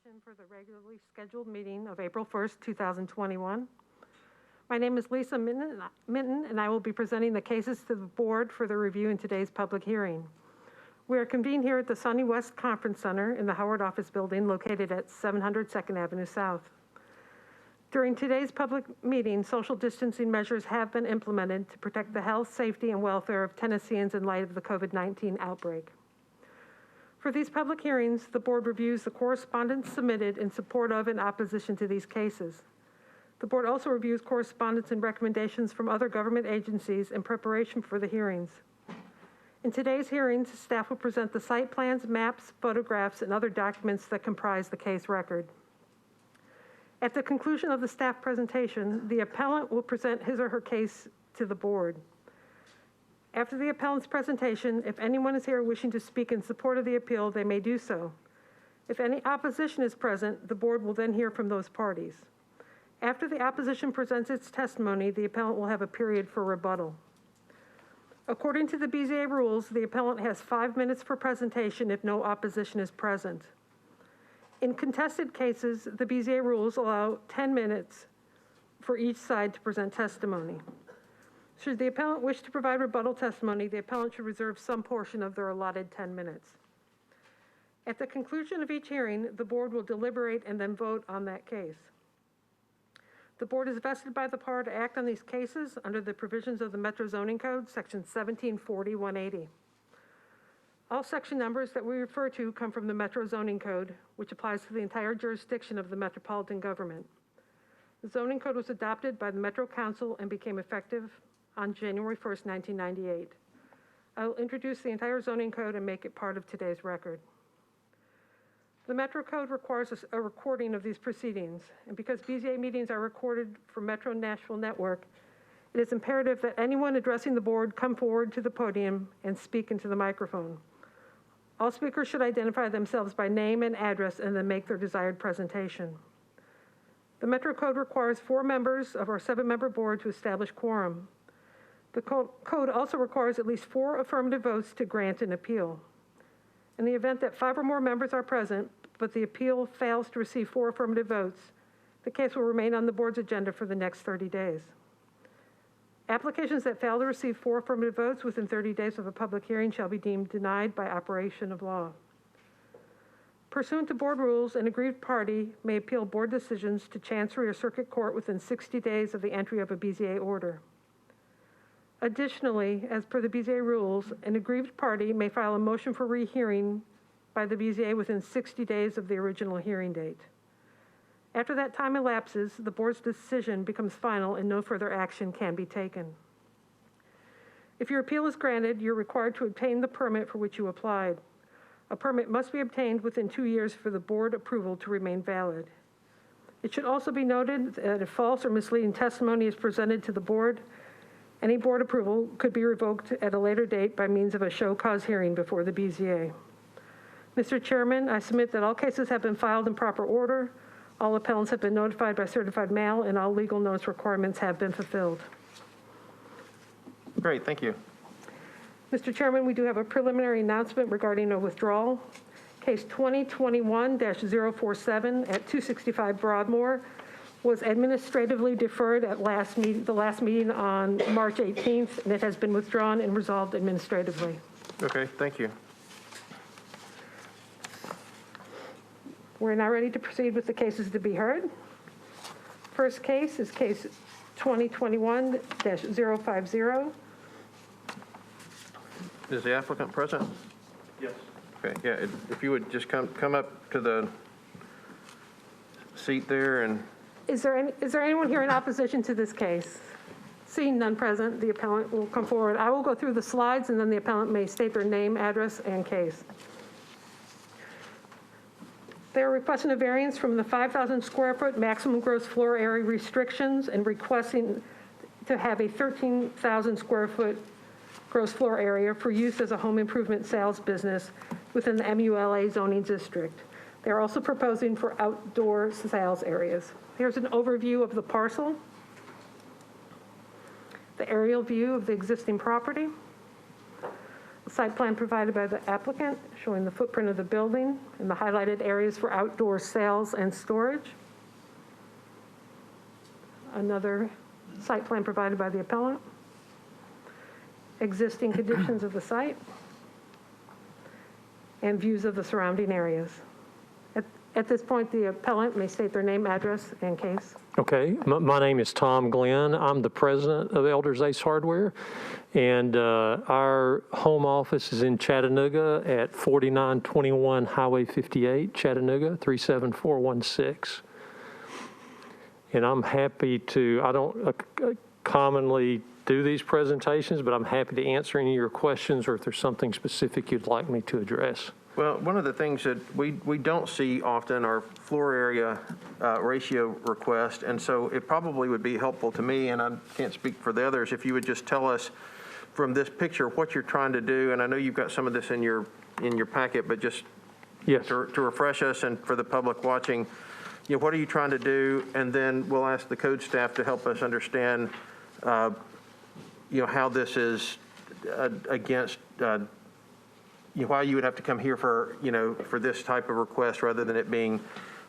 session for the regularly scheduled meeting of April 1st, 2021. My name is Lisa Minton, and I will be presenting the cases to the board for the review in today's public hearing. We are convened here at the Sunny West Conference Center in the Howard Office Building located at 700 2nd Avenue South. During today's public meeting, social distancing measures have been implemented to protect the health, safety, and welfare of Tennesseans in light of the COVID-19 outbreak. For these public hearings, the board reviews the correspondence submitted in support of and opposition to these cases. The board also reviews correspondence and recommendations from other government agencies in preparation for the hearings. In today's hearings, staff will present the site plans, maps, photographs, and other documents that comprise the case record. At the conclusion of the staff presentation, the appellant will present his or her case to the board. After the appellant's presentation, if anyone is here wishing to speak in support of the appeal, they may do so. If any opposition is present, the board will then hear from those parties. After the opposition presents its testimony, the appellant will have a period for rebuttal. According to the BZA rules, the appellant has 5 minutes for presentation if no opposition is present. In contested cases, the BZA rules allow 10 minutes for each side to present testimony. Should the appellant wish to provide rebuttal testimony, the appellant should reserve some portion of their allotted 10 minutes. At the conclusion of each hearing, the board will deliberate and then vote on that case. The board is vested by the power to act on these cases under the provisions of the Metro Zoning Code, Section 1740-180. All section numbers that we refer to come from the Metro Zoning Code, which applies to the entire jurisdiction of the metropolitan government. The zoning code was adopted by the Metro Council and became effective on January 1st, 1998. I will introduce the entire zoning code and make it part of today's record. The Metro Code requires a recording of these proceedings, and because BZA meetings are recorded for Metro Nashville Network, it is imperative that anyone addressing the board come forward to the podium and speak into the microphone. All speakers should identify themselves by name and address and then make their desired presentation. The Metro Code requires 4 members of our 7-member board to establish quorum. The code also requires at least 4 affirmative votes to grant an appeal. In the event that 5 or more members are present, but the appeal fails to receive 4 affirmative votes, the case will remain on the board's agenda for the next 30 days. Applications that fail to receive 4 affirmative votes within 30 days of a public hearing shall be deemed denied by operation of law. Pursuant to board rules, an aggrieved party may appeal board decisions to Chancery or Circuit Court within 60 days of the entry of a BZA order. Additionally, as per the BZA rules, an aggrieved party may file a motion for rehearing by the BZA within 60 days of the original hearing date. After that time elapses, the board's decision becomes final and no further action can be taken. If your appeal is granted, you're required to obtain the permit for which you applied. A permit must be obtained within 2 years for the board approval to remain valid. It should also be noted that if false or misleading testimony is presented to the board, any board approval could be revoked at a later date by means of a show cause hearing before the BZA. Mr. Chairman, I submit that all cases have been filed in proper order, all appellants have been notified by certified mail, and all legal notice requirements have been fulfilled. Great, thank you. Mr. Chairman, we do have a preliminary announcement regarding a withdrawal. Case 2021-047 at 265 Broadmoor was administratively deferred at the last meeting on March 18th, and it has been withdrawn and resolved administratively. Okay, thank you. We're now ready to proceed with the cases to be heard. First case is case 2021-050. Is the applicant present? Yes. Okay, yeah, if you would just come up to the seat there and... Is there anyone here in opposition to this case? Seeing none present, the appellant will come forward. I will go through the slides, and then the appellant may state their name, address, and case. They are requesting a variance from the 5,000 square foot maximum gross floor area restrictions and requesting to have a 13,000 square foot gross floor area for use as a home improvement sales business within the MULA zoning district. They're also proposing for outdoor sales areas. Here's an overview of the parcel, the aerial view of the existing property, a site plan provided by the applicant showing the footprint of the building and the highlighted areas for outdoor sales and storage. Another site plan provided by the appellant. Existing conditions of the site. And views of the surrounding areas. At this point, the appellant may state their name, address, and case. Okay, my name is Tom Glenn. I'm the president of Elders Ace Hardware, and our home office is in Chattanooga at 4921 Highway 58, Chattanooga, 37416. And I'm happy to, I don't commonly do these presentations, but I'm happy to answer any of your questions or if there's something specific you'd like me to address. Well, one of the things that we don't see often are floor area ratio requests, and so it probably would be helpful to me, and I can't speak for the others, if you would just tell us from this picture what you're trying to do, and I know you've got some of this in your packet, but just Yes. to refresh us and for the public watching, you know, what are you trying to do? And then we'll ask the code staff to help us understand, you know, how this is against. You know, why you would have to come here for, you know, for this type of request rather than it being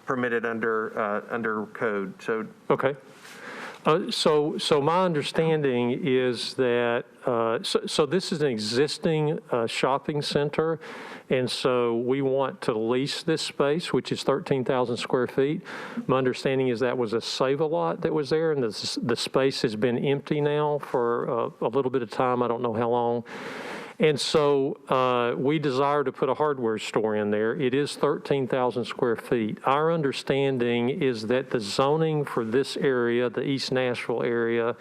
permitted under code. So Okay. So my understanding is that, so this is an existing shopping center, and so we want to lease this space, which is 13,000 square feet. My understanding is that was a Save-A-Lot that was there, and the space has been empty now for a little bit of time. I don't know how long. And so we desire to put a hardware store in there. It is 13,000 square feet. Our understanding is that the zoning for this area, the East Nashville area,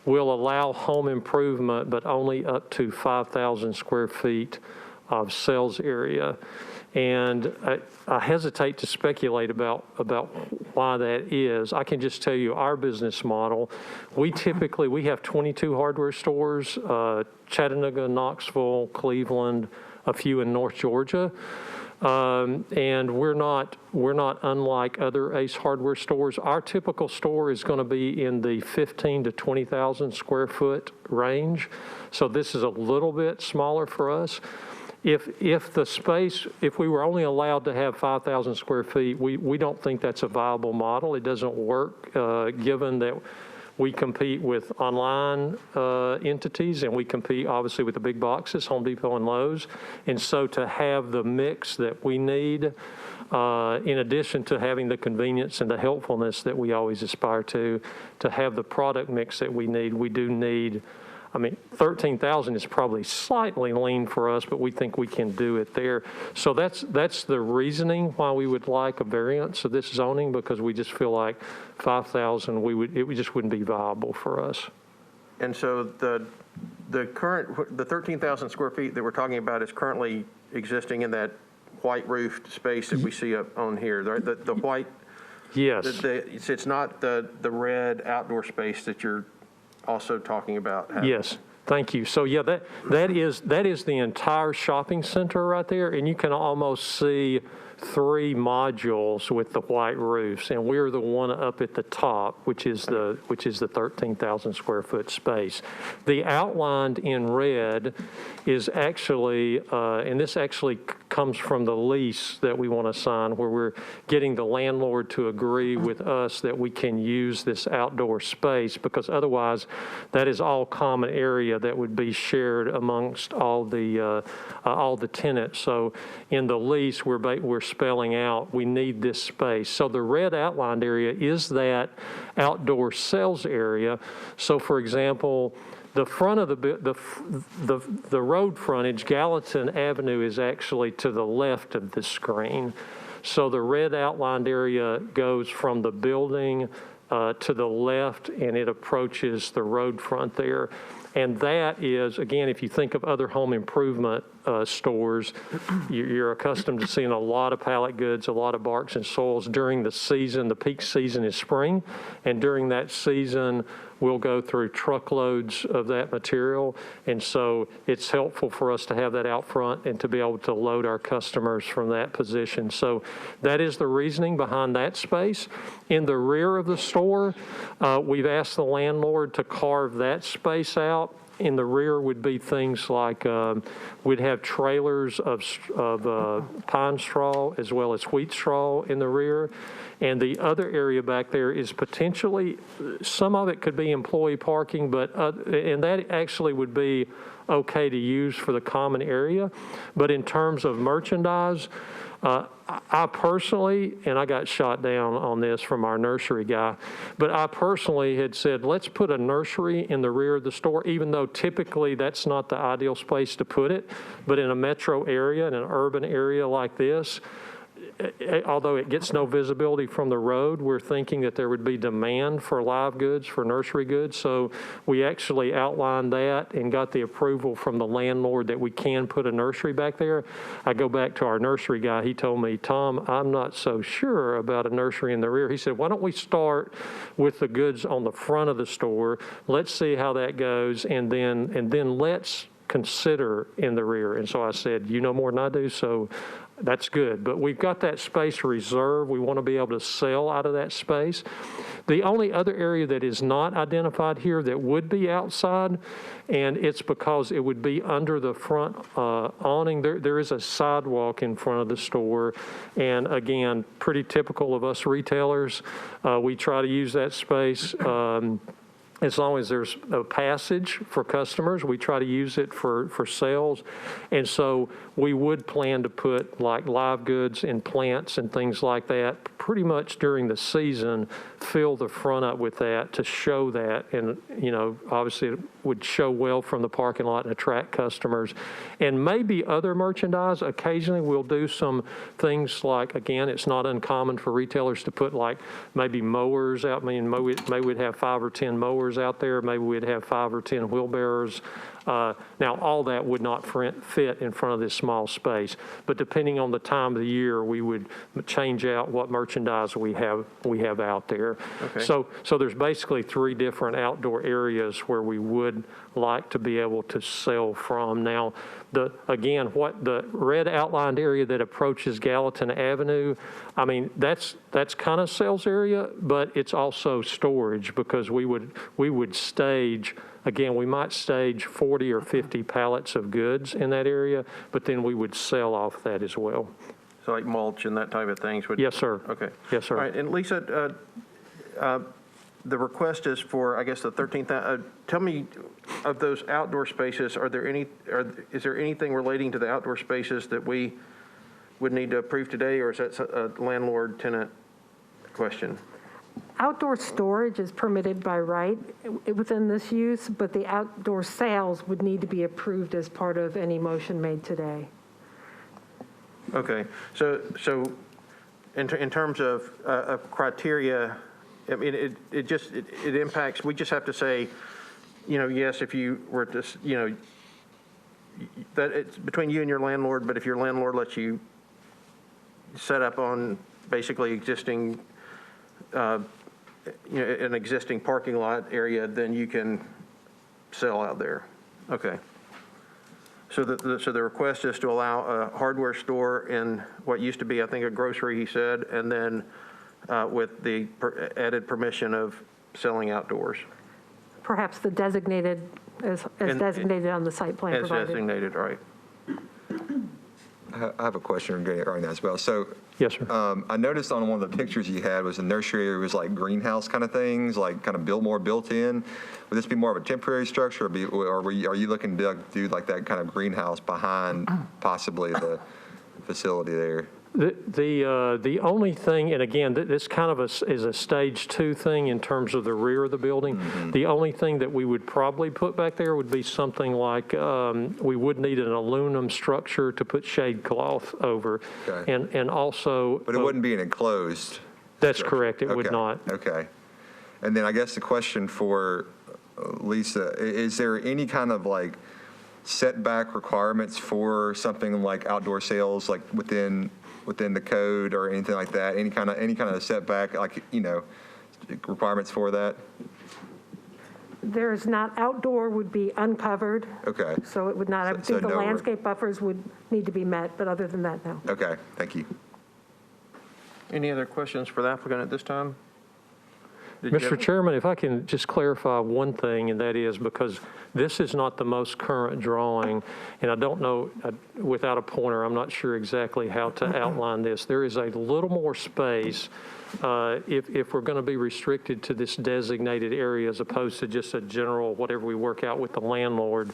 will allow home improvement, but only up to 5,000 square feet of sales area. And I hesitate to speculate about why that is. I can just tell you our business model. We have 22 hardware stores, Chattanooga, Knoxville, Cleveland, a few in North Georgia. And we're not unlike other Ace Hardware stores. Our typical store is going to be in the 15 to 20,000 square foot range. So this is a little bit smaller for us. If the space, if we were only allowed to have 5,000 square feet, we don't think that's a viable model. It doesn't work given that we compete with online entities, and we compete obviously with the big boxes, Home Depot and Lowe's. And so to have the mix that we need, in addition to having the convenience and the helpfulness that we always aspire to have the product mix that we need, we do need, I mean, 13,000 is probably slightly lean for us, but we think we can do it there. So that's the reasoning why we would like a variance of this zoning, because we just feel like 5,000, it just wouldn't be viable for us. And so the 13,000 square feet that we're talking about is currently existing in that white roofed space that we see up on here, right? The white. Yes. It's not the red outdoor space that you're also talking about. Yes, thank you. So yeah, that is the entire shopping center right there, and you can almost see 3 modules with the white roofs, and we're the one up at the top, which is the 13,000 square foot space. The outlined in red is actually, and this actually comes from the lease that we want to sign, where we're getting the landlord to agree with us that we can use this outdoor space, because otherwise that is all common area that would be shared amongst all the tenants. So in the lease, we're spelling out we need this space. So the red outlined area is that outdoor sales area. So for example, the front of the road frontage, Gallatin Avenue, is actually to the left of the screen. So the red outlined area goes from the building to the left, and it approaches the road front there. And that is, again, if you think of other home improvement stores, you're accustomed to seeing a lot of pallet goods, a lot of barks and soils during the season. The peak season is spring, and during that season, we'll go through truckloads of that material. And so it's helpful for us to have that out front and to be able to load our customers from that position. So that is the reasoning behind that space. In the rear of the store, we've asked the landlord to carve that space out in the rear would be things like we'd have trailers of pine straw as well as wheat straw in the rear. And the other area back there is potentially, some of it could be employee parking, but and that actually would be okay to use for the common area. But in terms of merchandise, I personally, and I got shot down on this from our nursery guy, but I personally had said, let's put a nursery in the rear of the store, even though typically that's not the ideal space to put it. But in a metro area, in an urban area like this, although it gets no visibility from the road, we're thinking that there would be demand for live goods, for nursery goods. So we actually outlined that and got the approval from the landlord that we can put a nursery back there. I go back to our nursery guy. He told me, Tom, I'm not so sure about a nursery in the rear. He said, why don't we start with the goods on the front of the store? Let's see how that goes, and then let's consider in the rear. And so I said, you know more than I do, so that's good. But we've got that space reserved. We want to be able to sell out of that space. The only other area that is not identified here that would be outside, and it's because it would be under the front awning. There is a sidewalk in front of the store. And again, pretty typical of us retailers. We try to use that space. As long as there's a passage for customers, we try to use it for sales. And so we would plan to put like live goods and plants and things like that pretty much during the season, fill the front up with that to show that. And, you know, obviously it would show well from the parking lot and attract customers. And maybe other merchandise. Occasionally we'll do some things like, again, it's not uncommon for retailers to put like maybe mowers out. I mean, maybe we'd have 5 or 10 mowers out there. Maybe we'd have 5 or 10 wheelbarrows. Now, all that would not fit in front of this small space, but depending on the time of the year, we would change out what merchandise we have out there. Okay. So there's basically 3 different outdoor areas where we would like to be able to sell from. Now, what the red outlined area that approaches Gallatin Avenue, I mean, that's kind of sales area, but it's also storage because we would stage. Again, we might stage 40 or 50 pallets of goods in that area, but then we would sell off that as well. So like mulch and that type of things would? Yes, sir. Okay. Yes, sir. All right, and Lisa, the request is for, I guess, the 13th. Tell me, of those outdoor spaces, is there anything relating to the outdoor spaces that we would need to approve today, or is that a landlord-tenant question? Outdoor storage is permitted by right within this use, but the outdoor sales would need to be approved as part of any motion made today. Okay, so in terms of criteria, I mean, it impacts. We just have to say, you know, yes, if you were to, you know, that it's between you and your landlord. But if your landlord lets you set up on basically existing, you know, an existing parking lot area, then you can sell out there. Okay. So the request is to allow a hardware store in what used to be, I think, a grocery, he said, and then with the added permission of selling outdoors. Perhaps the designated, as designated on the site plan As provided. designated, right. I have a question regarding that as well. So, Yes, sir. I noticed on one of the pictures you had was a nursery area was like greenhouse kind of things, like kind of built in. Would this be more of a temporary structure, or are you looking to do like that kind of greenhouse behind possibly the facility there? The only thing, and again, this kind of is a stage 2 thing in terms of the rear of the building. Mm-hmm. The only thing that we would probably put back there would be something like we would need an aluminum structure to put shade cloth over, okay. and also. But it wouldn't be an enclosed. That's structure. correct. It okay. would not. Okay. And then I guess the question for Lisa, is there any kind of like setback requirements for something like outdoor sales, like within the code or anything like that? Any kind of setback, like, you know, requirements for that? There's not. Outdoor would be uncovered. Okay. So it would not. I think the landscape buffers would need to be met, but other than that, no. Okay, thank you. Any other questions for the applicant at this time? Mr. Chairman, if I can just clarify one thing, and that is because this is not the most current drawing, and I don't know, without a pointer, I'm not sure exactly how to outline this. There is a little more space if we're going to be restricted to this designated area as opposed to just a general whatever we work out with the landlord.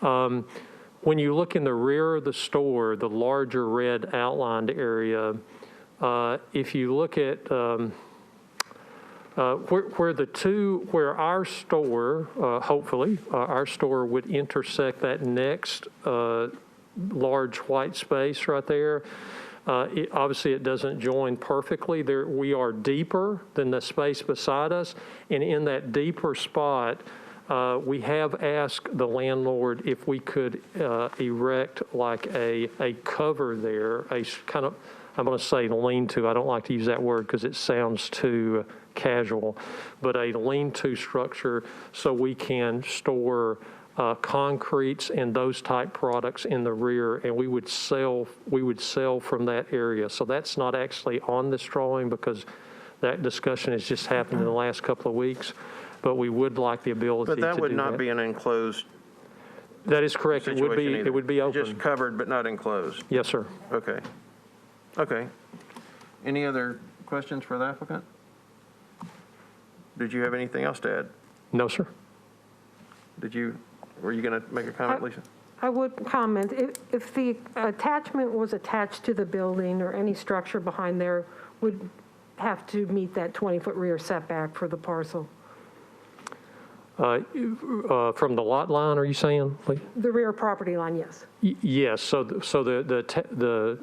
When you look in the rear of the store, the larger red outlined area, if you look at where our store, hopefully, our store would intersect that next large white space right there. Obviously, it doesn't join perfectly. We are deeper than the space beside us, and in that deeper spot, we have asked the landlord if we could erect like a cover there, a kind of, I'm going to say lean-to. I don't like to use that word because it sounds too casual, but a lean-to structure so we can store concretes and those type products in the rear, and we would sell from that area. So that's not actually on this drawing because that discussion has just happened in the last couple of weeks, but we would like the ability to do that. But that would not be an enclosed That is correct. It would be. situation either. It would be open. Just covered but not enclosed. Yes, sir. Okay. Okay. Any other questions for the applicant? Did you have anything else to add? No, sir. Were you going to make a comment, Lisa? I would comment, if the attachment was attached to the building or any structure behind there, would have to meet that 20-foot rear setback for the parcel. From the lot line, are you saying, Lee? The rear property line, yes. Yes. So the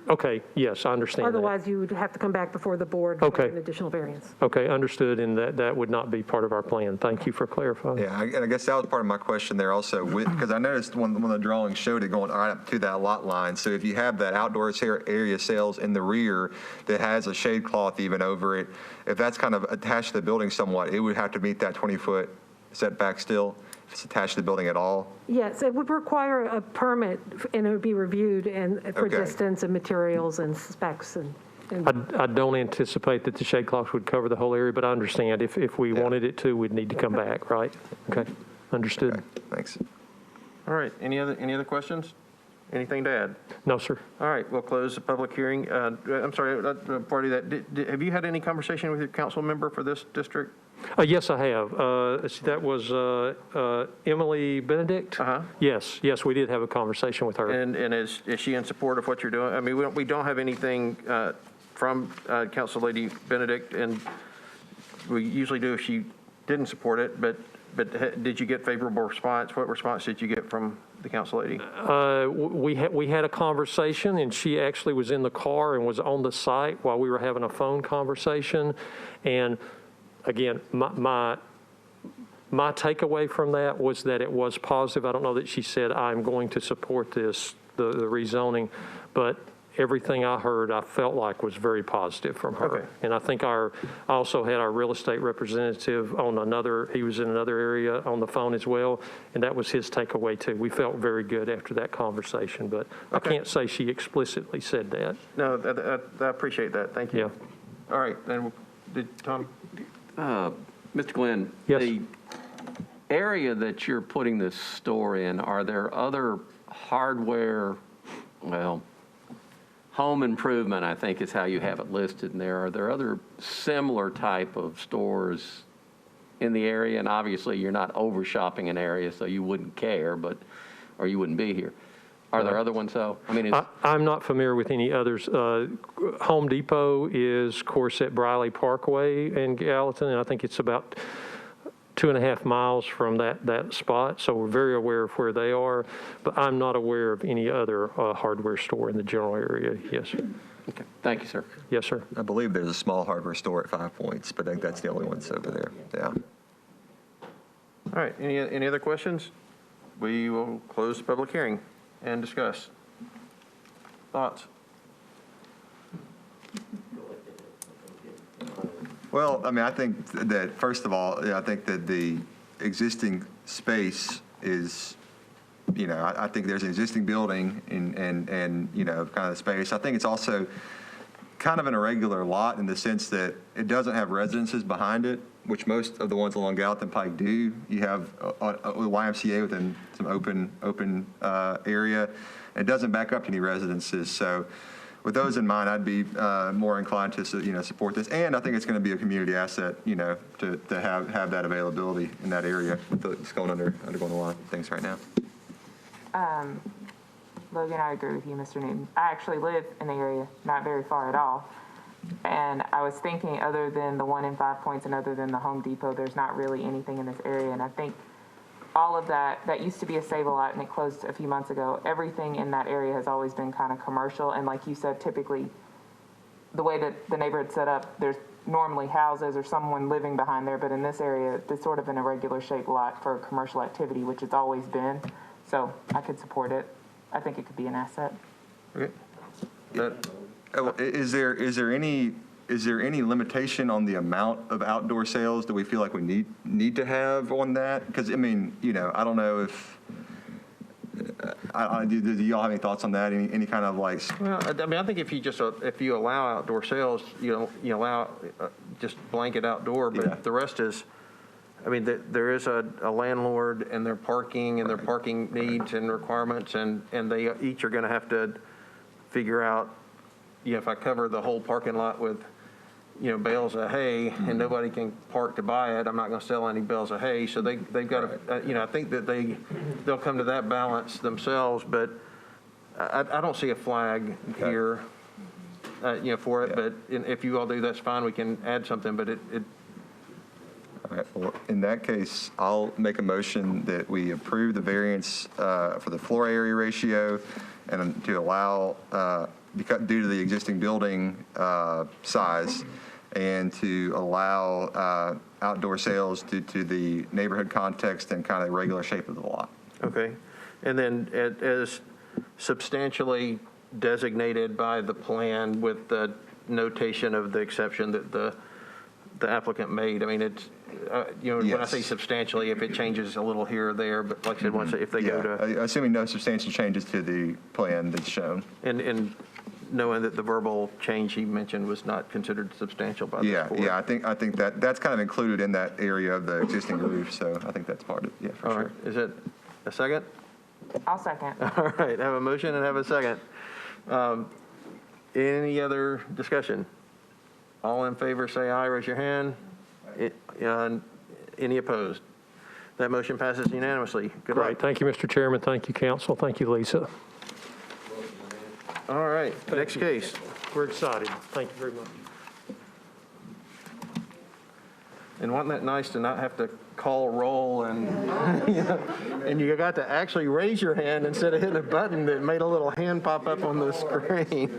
okay. Yes, I understand. Otherwise, you would have to come back before the board for an additional variance. Okay, understood, and that would not be part of our plan. Thank you for clarifying. Yeah, and I guess that was part of my question there also, because I noticed one of the drawings showed it going right up to that lot line. So if you have that outdoor area sales in the rear that has a shade cloth even over it, if that's kind of attached to the building somewhat, it would have to meet that 20-foot setback still, if it's attached to the building at all? Yes, it would require a permit, and it would be reviewed and for distance and materials and specs. I don't anticipate that the shade cloth would cover the whole area, but I understand if we wanted it to, we'd need to come back, right? Okay, understood. Okay, thanks. All right. Any other questions? Anything to add? No, sir. All right. We'll close the public hearing. I'm sorry, part of that. Have you had any conversation with your council member for this district? Yes, I have. That was Emily Benedict. Yes, we did have a conversation with her. And is she in support of what you're doing? I mean, we don't have anything from Council Lady Benedict, and we usually do if she didn't support it. But did you get favorable response? What response did you get from the Council Lady? We had a conversation, and she actually was in the car and was on the site while we were having a phone conversation, and. Again, my takeaway from that was that it was positive. I don't know that she said, I'm going to support this, the rezoning, but everything I heard, I felt like was very positive from her. Okay. And I think I also had our real estate representative on he was in another area on the phone as well, and that was his takeaway too. We felt very good after that conversation, but I can't say she explicitly said that. No, I appreciate that. Thank you. Yeah. All right, then, did Tom? Mr. Glenn, yes. The area that you're putting this store in, are there other hardware, home improvement, I think is how you have it listed in there. Are there other similar type of stores in the area? And obviously you're not over shopping an area, so you wouldn't care, or you wouldn't be here. Are there other ones, though? I mean, I'm not familiar with any others. Home Depot is, of course, at Briley Parkway in Gallatin, and I think it's about 2.5 miles from that spot. So we're very aware of where they are, but I'm not aware of any other hardware store in the general area. Yes, sir. Okay. Thank you, sir. Yes, sir. I believe there's a small hardware store at 5 Points, but I think that's the only one that's over there. Yeah. All right. Any other questions? We will close the public hearing and discuss. Thoughts? Well, I mean, I think that, first of all, I think that the existing space is, I think there's an existing building and kind of space. I think it's also kind of an irregular lot in the sense that it doesn't have residences behind it, which most of the ones along Gallatin Pike do. You have a YMCA within some open area. It doesn't back up to any residences. So with those in mind, I'd be more inclined to support this. And I think it's going to be a community asset, to have that availability in that area with it's undergoing a lot of things right now. Logan, I agree with you, Mr. Newton. I actually live in the area, not very far at all. And I was thinking, other than the one in 5 Points and other than the Home Depot, there's not really anything in this area. And I think all of that used to be a Save-A-Lot, and it closed a few months ago. Everything in that area has always been kind of commercial. And like you said, typically, the way that the neighborhood's set up, there's normally houses or someone living behind there. But in this area, it's sort of an irregular shaped lot for commercial activity, which it's always been. So I could support it. I think it could be an asset. Okay. Is there any limitation on the amount of outdoor sales that we feel like we need to have on that? Because I don't know if do y'all have any thoughts on that? Any kind of like? Well, I think if you allow outdoor sales, you allow just blanket outdoor, but the rest is. There is a landlord and their parking and their parking needs and requirements, and they each are going to have to figure out, if I cover the whole parking lot with, bales of hay and nobody can park to buy it, I'm not going to sell any bales of hay. So they've got to, I think that they'll come to that balance themselves, but I don't see a flag here, for it. But if you all do, that's fine. We can add something, but it All right, well, in that case, I'll make a motion that we approve the variance for the floor area ratio and to allow, due to the existing building size, and to allow outdoor sales due to the neighborhood context and kind of the regular shape of the lot. Okay. And then as substantially designated by the plan with the notation of the exception that the applicant made. It's, when I say substantially, if it changes a little here or there, but like I said, if they go to. Assuming no substantial changes to the plan that's shown. And knowing that the verbal change he mentioned was not considered substantial by this board. Yeah, I think that's kind of included in that area of the existing roof, so I think that's part of it, for All sure. right, is it a second? I'll second. All right, have a motion and have a second. Any other discussion? All in favor, say aye, raise your hand. Any opposed? That motion passes unanimously. Good luck. Great. Thank you, Mr. Chairman. Thank you, council. Thank you, Lisa. All right, next case. We're excited. Thank you very much. And wasn't that nice to not have to call roll and, and you got to actually raise your hand instead of hitting a button that made a little hand pop up on the screen.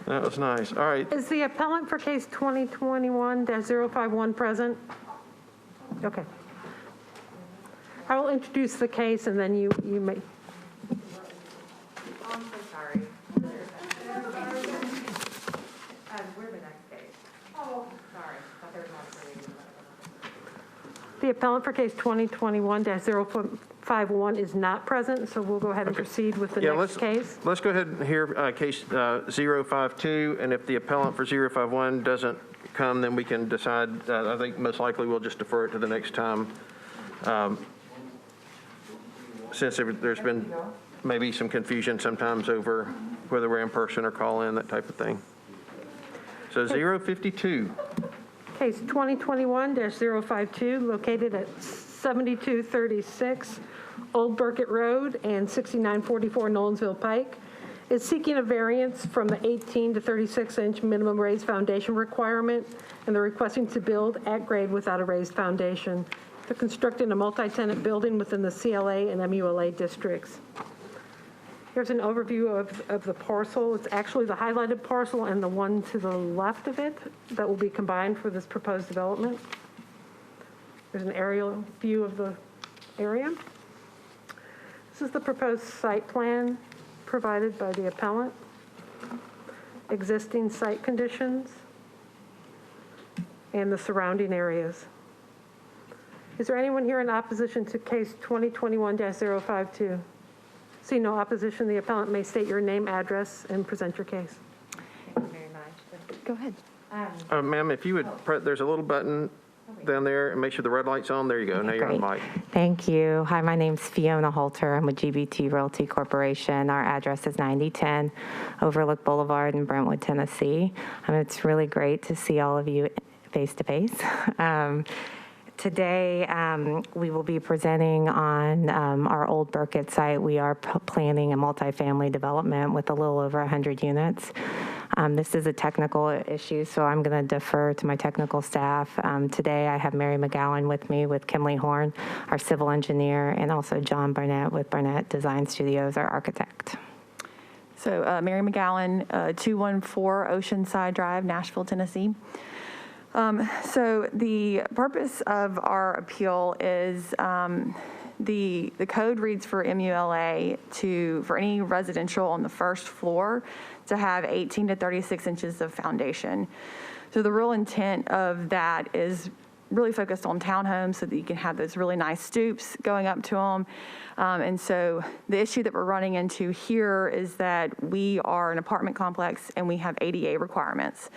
That was nice. All right. Is the appellant for case 2021-051 present? Okay. I will introduce the case and then you may. Oh, I'm so sorry. We're the next case. Oh, sorry. Thought there was one for you. The appellant for case 2021-051 is not present, so we'll go ahead and proceed with the next case. Let's go ahead and hear case 052, and if the appellant for 051 doesn't come, then we can decide. I think most likely we'll just defer it to the next time, since there's been maybe some confusion sometimes over whether we're in person or call in, that type of thing. So 052. Case 2021-052, located at 7236 Old Burkett Road and 6944 Nolensville Pike, is seeking a variance from the 18 to 36-inch minimum raised foundation requirement, and they're requesting to build at grade without a raised foundation. They're constructing a multi-tenant building within the CLA and MULA districts. Here's an overview of the parcel. It's actually the highlighted parcel and the one to the left of it that will be combined for this proposed development. There's an aerial view of the area. This is the proposed site plan provided by the appellant. Existing site conditions and the surrounding areas. Is there anyone here in opposition to case 2021-052? See no opposition, the appellant may state your name, address, and present your case. Go ahead. Ma'am, if you would, there's a little button down there, and make sure the red light's on. There you go. Now you're on Great. mic. Thank you. Hi, my name's Fiona Holter. I'm with GBT Realty Corporation. Our address is 9010 Overlook Boulevard in Brentwood, Tennessee. It's really great to see all of you face to face. Today, we will be presenting on our old Burkett site. We are planning a multifamily development with a little over 100 units. This is a technical issue, so I'm going to defer to my technical staff. Today, I have Mary McGowan with me with Kimley Horn, our civil engineer, and also John Barnett with Barnett Design Studios, our architect. So Mary McGowan, 214 Oceanside Drive, Nashville, Tennessee. So the purpose of our appeal is the code reads for MULA for any residential on the first floor to have 18 to 36 inches of foundation. So the real intent of that is really focused on townhomes so that you can have those really nice stoops going up to them. And so the issue that we're running into here is that we are an apartment complex and we have ADA requirements.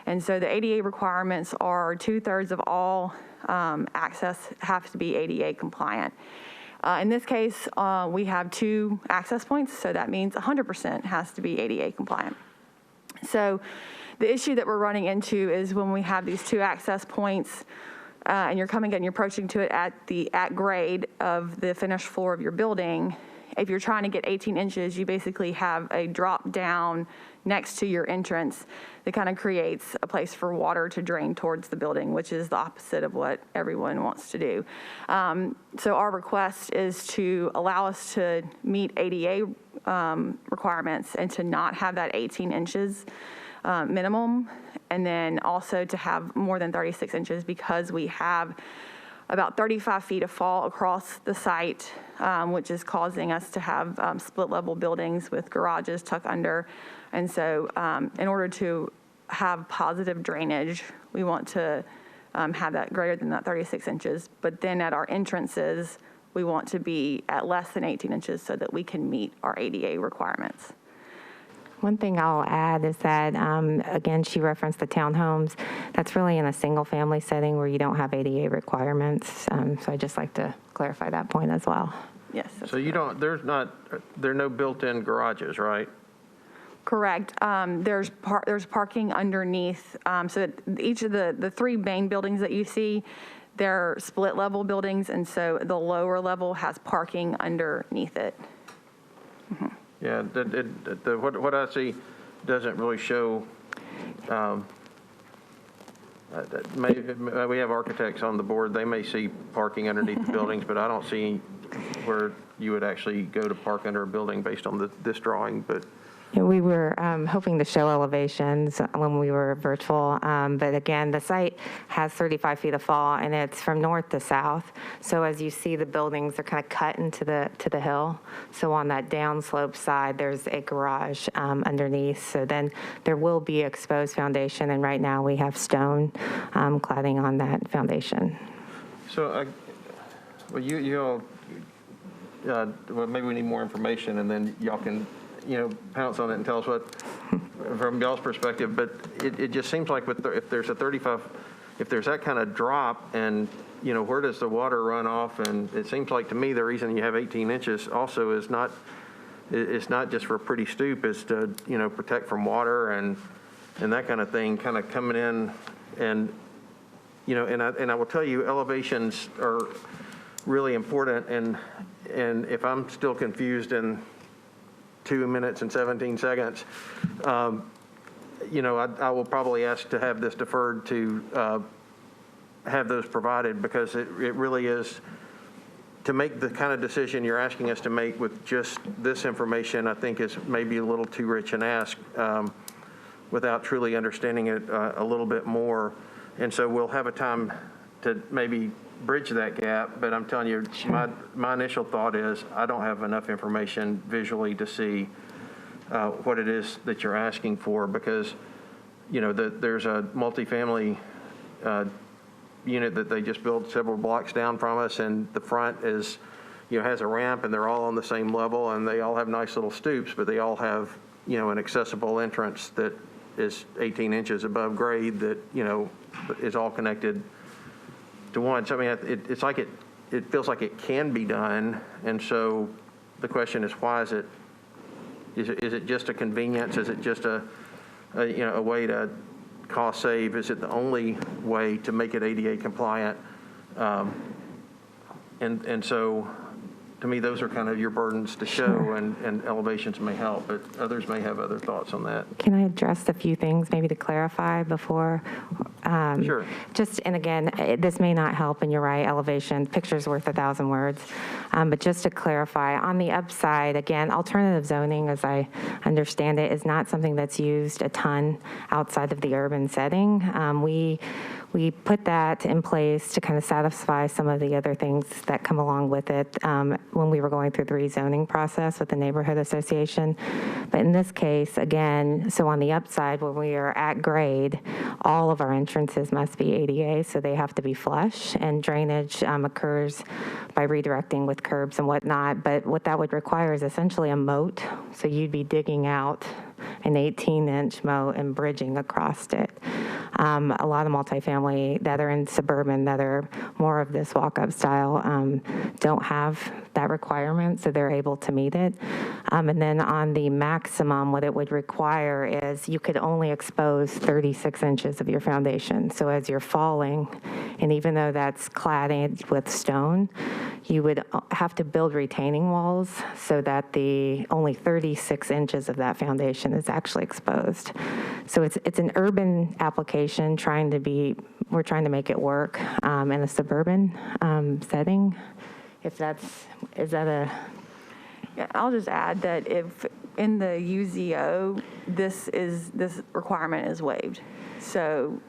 And so the ADA requirements are 2/3 of all access have to be ADA compliant. In this case, we have 2 access points, so that means 100% has to be ADA compliant. So the issue that we're running into is when we have these 2 access points and you're coming in and you're approaching to it at grade of the finished floor of your building, if you're trying to get 18 inches, you basically have a drop down next to your entrance that kind of creates a place for water to drain towards the building, which is the opposite of what everyone wants to do. So our request is to allow us to meet ADA requirements and to not have that 18 inches minimum, and then also to have more than 36 inches because we have about 35 feet of fall across the site, which is causing us to have split level buildings with garages tucked under. And so in order to have positive drainage, we want to have that greater than that 36 inches. But then at our entrances, we want to be at less than 18 inches so that we can meet our ADA requirements. One thing I'll add is that, again, she referenced the townhomes. That's really in a single-family setting where you don't have ADA requirements. So I'd just like to clarify that point as well. Yes. So you don't, there are no built-in garages, right? Correct. There's parking underneath. So each of the 3 main buildings that you see, they're split level buildings, and so the lower level has parking underneath it. Mm-hmm. Yeah, what I see doesn't really show, we have architects on the board, they may see parking underneath the buildings, but I don't see where you would actually go to park under a building based on this drawing, but. Yeah, we were hoping to show elevations when we were virtual, but again, the site has 35 feet of fall, and it's from north to south. So as you see, the buildings are kind of cut into the hill. So on that downslope side, there's a garage underneath. So then there will be exposed foundation, and right now we have stone cladding on that foundation. So, well, you all, well, maybe we need more information, and then y'all can, pounce on it and tell us what, from y'all's perspective, but it just seems like if there's a 35, if there's that kind of drop and, where does the water run off? And it seems like to me the reason you have 18 inches also is not just for a pretty stoop, is to, protect from water and that kind of thing kind of coming in. And, and I will tell you, elevations are really important. And if I'm still confused in 2 minutes and 17 seconds, I will probably ask to have this deferred to have those provided, because it really is, to make the kind of decision you're asking us to make with just this information, I think is maybe a little too rich an ask without truly understanding it a little bit more. And so we'll have a time to maybe bridge that gap, but I'm telling you, my initial thought is I don't have enough information visually to see what it is that you're asking for, because there's a multifamily unit that they just built several blocks down from us, and the front is has a ramp, and they're all on the same level, and they all have nice little stoops, but they all have an accessible entrance that is 18 inches above grade that, is all connected to one. So, I mean, it's like it feels like it can be done, and so the question is, why is it just a convenience? Is it just a way to cost save? Is it the only way to make it ADA compliant? And so, to me, those are kind of your burdens to show, and elevations may help, but others may have other thoughts on that. Can I address a few things maybe to clarify before? Sure. And again, this may not help, and you're right, elevation, picture's worth 1,000 words. But just to clarify, on the upside, again, alternative zoning, as I understand it, is not something that's used a ton outside of the urban setting. We put that in place to kind of satisfy some of the other things that come along with it when we were going through the rezoning process with the neighborhood association. But in this case, again, so on the upside, when we are at grade, all of our entrances must be ADA, so they have to be flush, and drainage occurs by redirecting with curbs and whatnot. But what that would require is essentially a moat, so you'd be digging out an 18-inch moat and bridging across it. A lot of multifamily that are in suburban that are more of this walk-up style don't have that requirement, so they're able to meet it. And then on the maximum, what it would require is you could only expose 36 inches of your foundation. So as you're falling, and even though that's cladded with stone, you would have to build retaining walls so that the only 36 inches of that foundation is actually exposed. So it's an urban application we're trying to make it work in a suburban setting. Is that a? Yeah, I'll just add that if in the UZO, this requirement is waived. So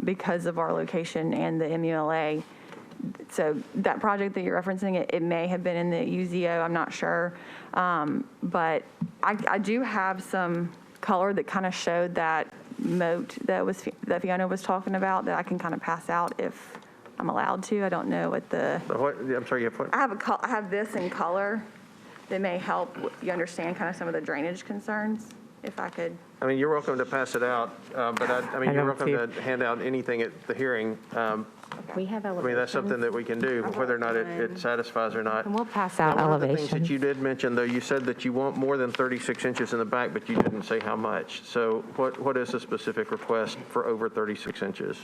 because of our location and the MULA, so that project that you're referencing, it may have been in the UZO, I'm not sure. But I do have some color that kind of showed that moat that Fiona was talking about that I can kind of pass out if I'm allowed to. I don't know what the. I'm sorry, you have what? I have this in color that may help you understand kind of some of the drainage concerns, if I could. I mean, you're welcome to pass it out, but you're welcome to hand out anything at the hearing. We have I elevations. mean, that's something that we can do, whether or not it satisfies or not. And we'll pass out Now, one elevations. of the things that you did mention, though, you said that you want more than 36 inches in the back, but you didn't say how much. So what is the specific request for over 36 inches?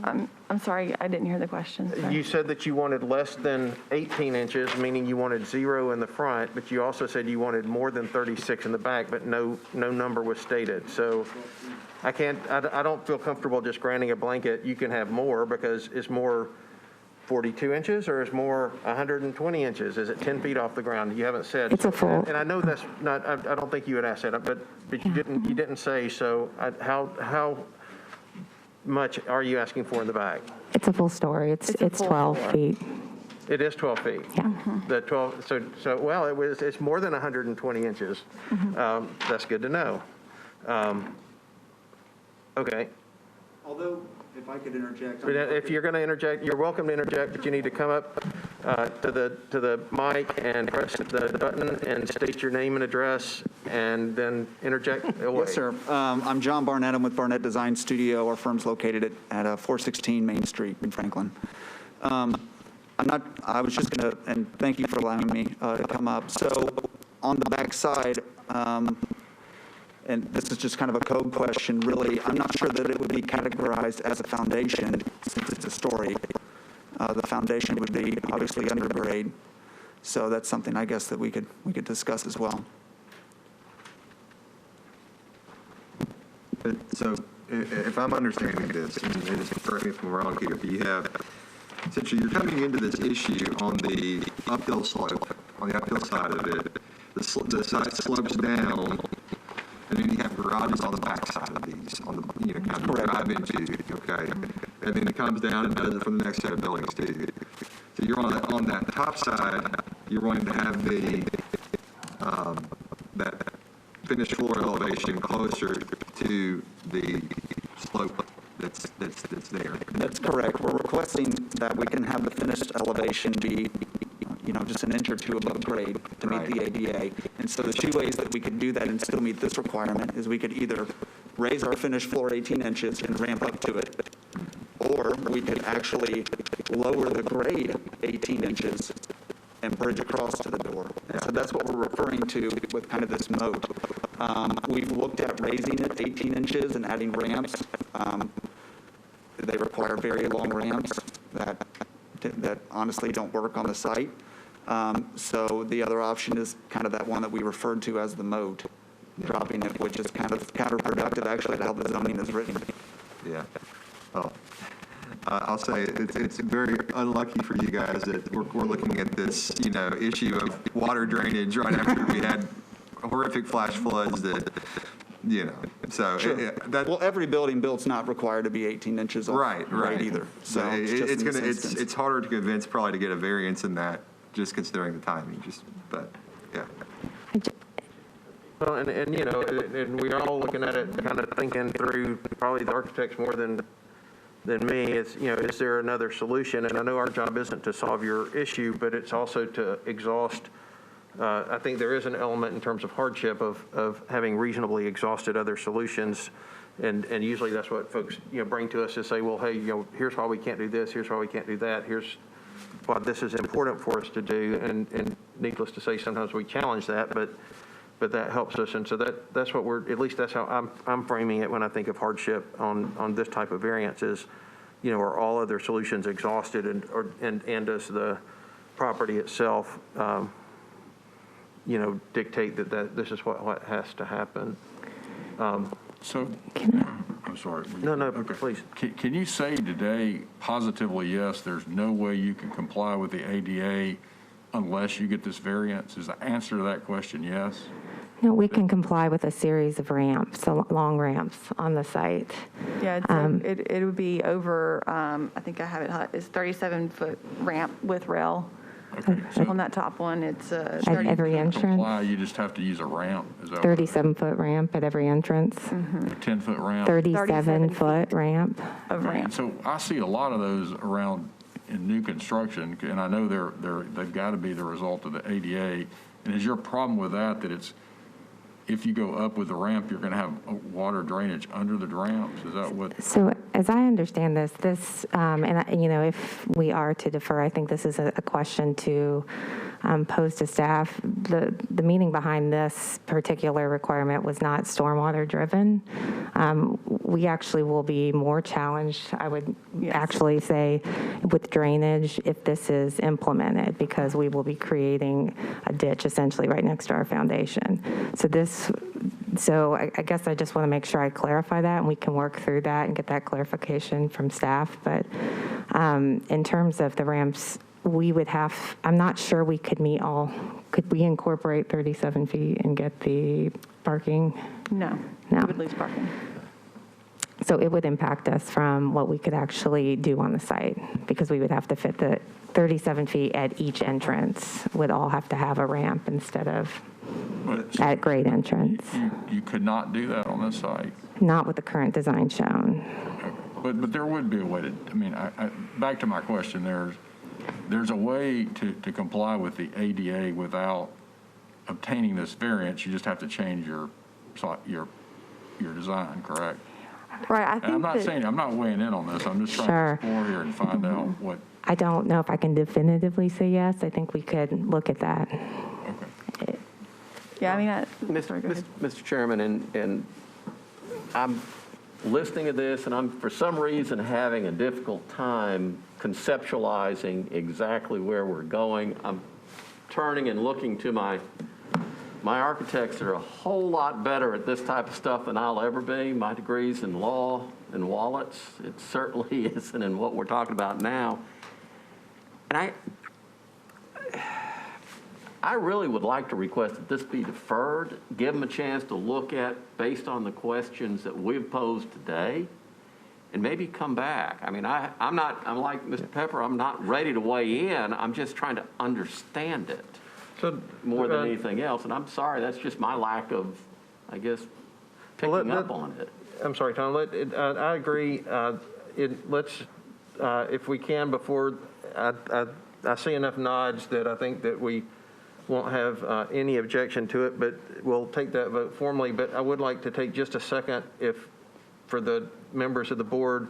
I'm sorry, I didn't hear the question. Sorry. You said that you wanted less than 18 inches, meaning you wanted 0 in the front, but you also said you wanted more than 36 in the back, but no number was stated. So I don't feel comfortable just granting a blanket. You can have more, because is more 42 inches or is more 120 inches? Is it 10 feet off the ground? You haven't said. It's a full. And I know that's not, I don't think you would ask that, but you didn't say. So how much are you asking for in the back? It's a full story. It's full 12 floor. feet. It is 12 feet. Yeah. The 12. So well, it's more than 120 inches. That's good to know. Okay. Although, if I could interject. If you're going to interject, you're welcome to interject, but you need to come up to the mic and press the button and state your name and address, and then interject away. Yes, sir. I'm John Barnett. I'm with Barnett Design Studio. Our firm's located at 416 Main Street in Franklin. I was just going to, and thank you for allowing me to come up. So on the back side, and this is just kind of a code question, really, I'm not sure that it would be categorized as a foundation since it's a story. The foundation would be obviously under grade. So that's something I guess that we could discuss as well. So if I'm understanding this, and just correct me if I'm wrong here, but you have, essentially you're coming into this issue on the uphill slope, on the uphill side of it. The side slopes down, and then you have garages on the back side of these, on the, kind of drive into, okay? And then it comes down and does it for the next set of buildings too. So you're on that top side, you're wanting to have that finished floor elevation closer to the slope that's there. That's correct. We're requesting that we can have the finished elevation be, just an inch or two above grade to meet the ADA. And so the two ways that we could do that and still meet this requirement is we could either raise our finished floor 18 inches and ramp up to it. Or we could actually lower the grade 18 inches and bridge across to the door. And so that's what we're referring to with kind of this moat. We've looked at raising it 18 inches and adding ramps. They require very long ramps that honestly don't work on the site. So the other option is kind of that one that we referred to as the moat, dropping it, which is kind of counterproductive actually to how the zoning is written. Yeah. Well, I'll say it's very unlucky for you guys that we're looking at this, issue of water drainage right after we had horrific flash floods that, so. Sure. Well, every building built's not required to be 18 inches off Right. either. So it's harder to convince probably to get a variance in that, just considering the timing, but, yeah. Well, and we're all looking at it, kind of thinking through, probably the architects more than me, is there another solution? And I know our job isn't to solve your issue, but it's also to exhaust. I think there is an element in terms of hardship of having reasonably exhausted other solutions, and usually that's what folks bring to us to say, well, hey, here's why we can't do this, here's why we can't do that, here's why this is important for us to do, and needless to say, sometimes we challenge that, but that helps us, and so that's what at least that's how I'm framing it when I think of hardship on this type of variance is, are all other solutions exhausted, and does the property itself, dictate that this is what has to happen. So, I'm sorry. No, Okay. please. Can you say today positively, yes, there's no way you can comply with the ADA unless you get this variance? Is the answer to that question yes? No, we can comply with a series of ramps, so long ramps on the site. Yeah, it would be over, I think I have it's 37-foot ramp with rail. Okay. On that top one, it's At 30. every entrance, Comply, you just have to use a ramp? Is that 37-foot ramp at every entrance, a 10-foot ramp? 37-foot ramp. Of ramp. And so I see a lot of those around in new construction, and I know they've got to be the result of the ADA. And is your problem with that it's, if you go up with the ramp, you're going to have water drainage under the ramps? Is that what? So as I understand this, if we are to defer, I think this is a question to pose to staff. The meaning behind this particular requirement was not stormwater driven. We actually will be more challenged, I would actually say, with drainage if this is implemented, because we will be creating a ditch essentially right next to our foundation. So I guess I just want to make sure I clarify that, and we can work through that and get that clarification from staff. But in terms of the ramps, I'm not sure we could could we incorporate 37 feet and get the parking? No, No. we would lose parking. So it would impact us from what we could actually do on the site, because we would have to fit the 37 feet at each entrance, would all have to have a ramp instead of at grade entrance. You could not do that on this site? Not with the current design shown. But there would be a way to, back to my question, there's a way to comply with the ADA without obtaining this variance. You just have to change your design, correct? Right, I think I'm not weighing in on this. I'm just trying Sure. to explore here and find out what. I don't know if I can definitively say yes. I think we could look at that. Okay. Yeah, Mr. Chairman, and I'm listening to this, and I'm, for some reason, having a difficult time conceptualizing exactly where we're going. I'm turning and looking to my architects that are a whole lot better at this type of stuff than I'll ever be. My degree's in law and wallets. It certainly isn't in what we're talking about now. And I really would like to request that this be deferred, give them a chance to look at, based on the questions that we've posed today, and maybe come back. I'm like Mr. Pepper, I'm not ready to weigh in. I'm just trying to understand it more than anything else. And I'm sorry, that's just my lack of, I guess, picking up on it. I'm sorry, Tom. I agree. Let's, if we can, before I see enough nods that I think that we won't have any objection to it, but we'll take that vote formally. But I would like to take just a second for the members of the board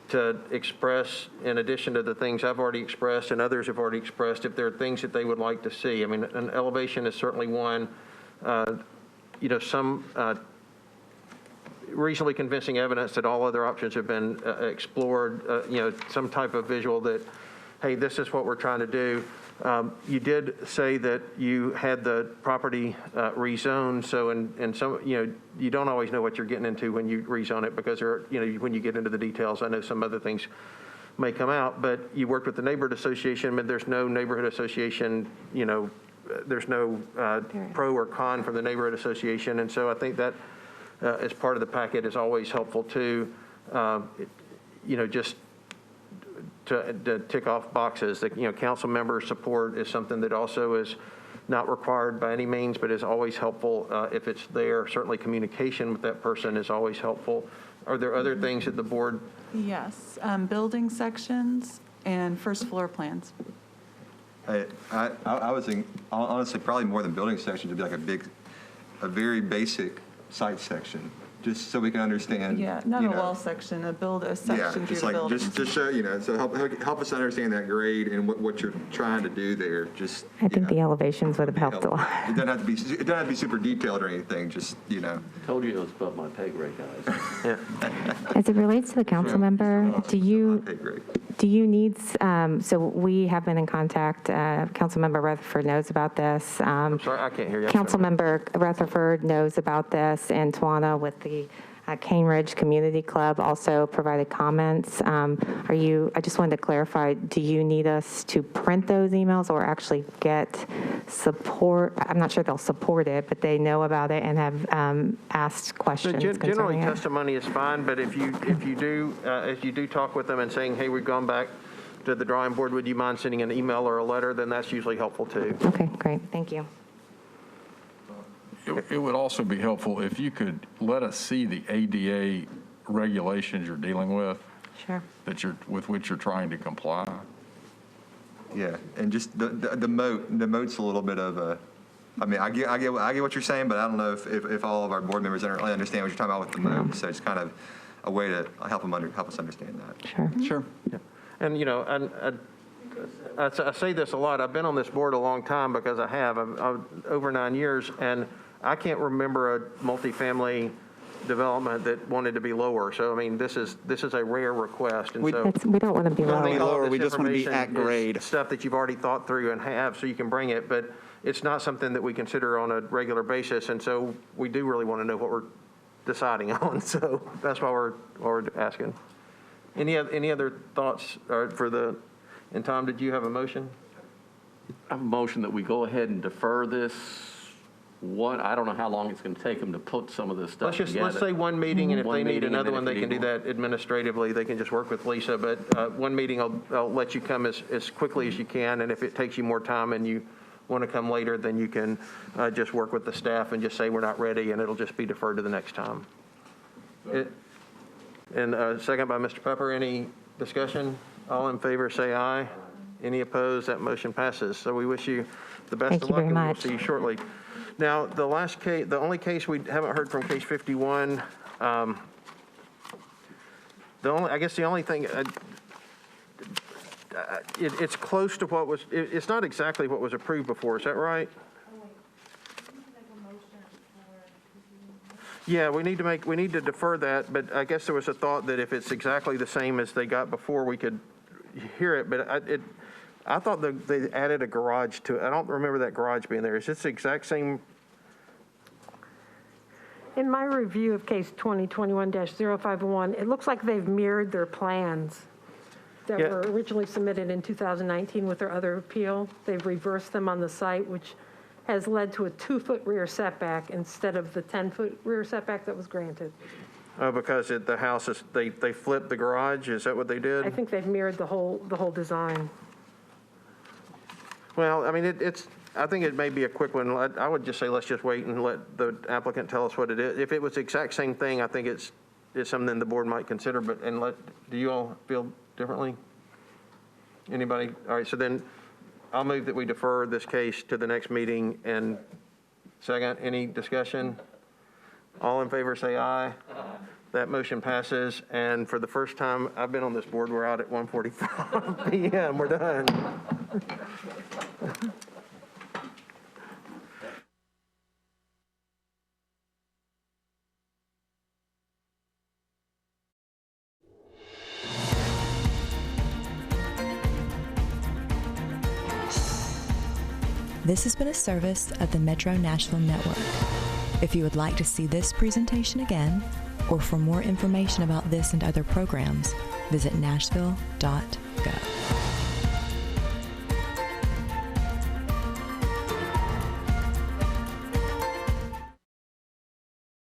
to express, in addition to the things I've already expressed and others have already expressed, if there are things that they would like to see. I mean, an elevation is certainly one. Some reasonably convincing evidence that all other options have been explored, some type of visual that, hey, this is what we're trying to do. You did say that you had the property rezoned, so and some, you don't always know what you're getting into when you rezone it, because when you get into the details, I know some other things may come out, but you worked with the neighborhood association, but there's no neighborhood association, there's no pro or con from the neighborhood association, and so I think that as part of the packet is always helpful too, just to tick off boxes. That, council member support is something that also is not required by any means, but is always helpful if it's there. Certainly communication with that person is always helpful. Are there other things that the board? Yes, building sections and first floor plans. I was honestly probably more than building sections, it'd be like a very basic site section, just so we can understand. Yeah, not a wall section, a section through the building. Just show, so help us understand that grade and what you're trying to do there. Just I think the elevations would have helped a lot. It doesn't have to be super detailed or anything. Just Told you it was above my pay grade, guys. As it relates to the council member, do you need, so we have been in contact, Councilmember Rutherford knows about this. I'm sorry, I can't hear you. Councilmember Rutherford knows about this, and Tawana with the Cane Ridge Community Club also provided comments. I just wanted to clarify, do you need us to print those emails or actually get support? I'm not sure they'll support it, but they know about it and have asked questions Generally, concerning it. testimony is fine, but if you do talk with them and saying, hey, we've gone back to the drawing board, would you mind sending an email or a letter, then that's usually helpful too. Okay, great, thank you. It would also be helpful if you could let us see the ADA regulations you're dealing with. Sure. With which you're trying to comply. Yeah, and just the moat's a little bit of a. I mean, I get what you're saying, but I don't know if all of our board members really understand what you're talking about with the moat. So it's kind of a way to help us understand that. Sure. Sure. Yeah. And I say this a lot. I've been on this board a long time because I have. I've over 9 years, and I can't remember a multifamily development that wanted to be lower. So, I mean, this is a rare request. And We don't want to be I think all lower. of this We just want to be at information grade. is stuff that you've already thought through and have, so you can bring it, but it's not something that we consider on a regular basis, and so we do really want to know what we're deciding on, so that's why we're asking. Any other thoughts and Tom, did you have a motion? I have a motion that we go ahead and defer this. I don't know how long it's going to take them to put some of this stuff together. Let's say one meeting, and if One they need meeting, and another then one, if they you can do need that administratively. They can just work with Lisa, but one meeting, I'll let you come as quickly as you can, and if it takes you more time and you want to come later, then you can just work with the staff and just say we're not ready, and it'll just be deferred to the next time. And second by Mr. Pepper. Any discussion? All in favor, say aye. Any opposed? That motion passes. So we wish you the best of luck, and we'll see you shortly. Now, the only case we haven't heard from, case 51, I guess the only thing, it's close to what was, it's not exactly what was approved before, is that right? Yeah, we need to defer that, but I guess there was a thought that if it's exactly the same as they got before, we could hear it, but I thought they added a garage to it. I don't remember that garage being there. Is this the exact same? In my review of case 2021-051, it looks like they've mirrored their plans that were originally submitted in 2019 with their other appeal. They've reversed them on the site, which has led to a 2-foot rear setback instead of the 10-foot rear setback that was granted. Oh, because the house is, they flipped the garage? Is that what they did? I think they've mirrored the whole design. Well, I mean, I think it may be a quick one. I would just say let's just wait and let the applicant tell us what it is. If it was the exact same thing, I think it's something the board might consider, do you all feel differently? Anybody? All right, so then I'll move that we defer this case to the next meeting. And second, any discussion? All in favor, say aye. That motion passes. And for the first time I've been on this board, we're out at 1:45 p.m. We're done. This has been a service of the Metro Nashville Network. If you would like to see this presentation again, or for more information about this and other programs, visit nashville.gov.